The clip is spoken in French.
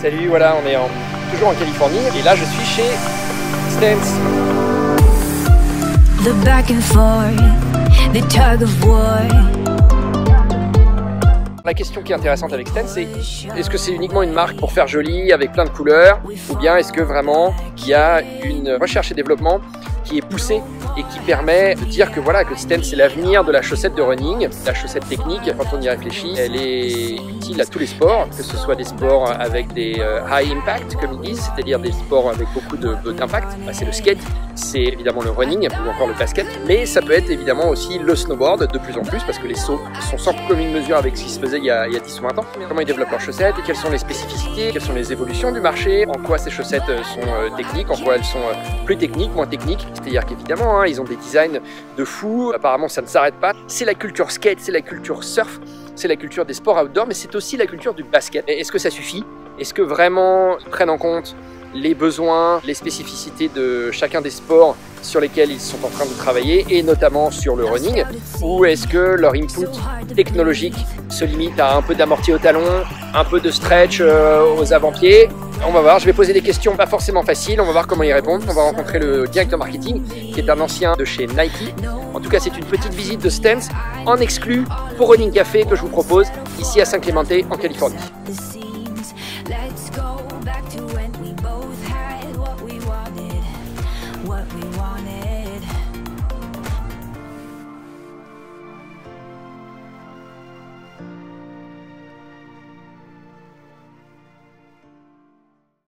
Salut, voilà, on est toujours en Californie et là je suis chez Stance. The back and forth, the tug of war. La question qui est intéressante avec Stance, c'est est-ce que c'est uniquement une marque pour faire joli avec plein de couleurs, ou bien est-ce que vraiment il y a une recherche et développement qui est poussée et qui permet de dire que voilà, que Stance c'est l'avenir de la chaussette de running, la chaussette technique. Quand on y réfléchit, elle est utile à tous les sports, que ce soit des sports avec des high impact comme ils disent, c'est-à-dire des sports avec beaucoup d'impact. C'est le skate, c'est évidemment le running ou encore le basket, mais ça peut être évidemment aussi le snowboard de plus en plus parce que les sauts sont sans commune mesure avec ce qui se faisait il y a 10 ou 20 ans. Comment ils développent leurs chaussettes, quelles sont les spécificités, quelles sont les évolutions du marché, en quoi ces chaussettes sont techniques, en quoi elles sont plus techniques, moins techniques. C'est-à-dire qu'évidemment, ils ont des designs de fou, apparemment ça ne s'arrête pas. C'est la culture skate, c'est la culture surf, c'est la culture des sports outdoor, mais c'est aussi la culture du basket. Est-ce que ça suffit? Est-ce que vraiment ils prennent en compte les besoins, les spécificités de chacun des sports sur lesquels ils sont en train de travailler, et notamment sur le running, ou est-ce que leur input technologique se limite à un peu d'amorti au talon, un peu de stretch aux avant-pieds? On va voir, je vais poser des questions pas forcément faciles, on va voir comment ils répondent. On va rencontrer le directeur marketing qui est un ancien de chez Nike. En tout cas, c'est une petite visite de Stance en exclu pour Running Café que je vous propose ici à San Clemente en Californie. What we wanted.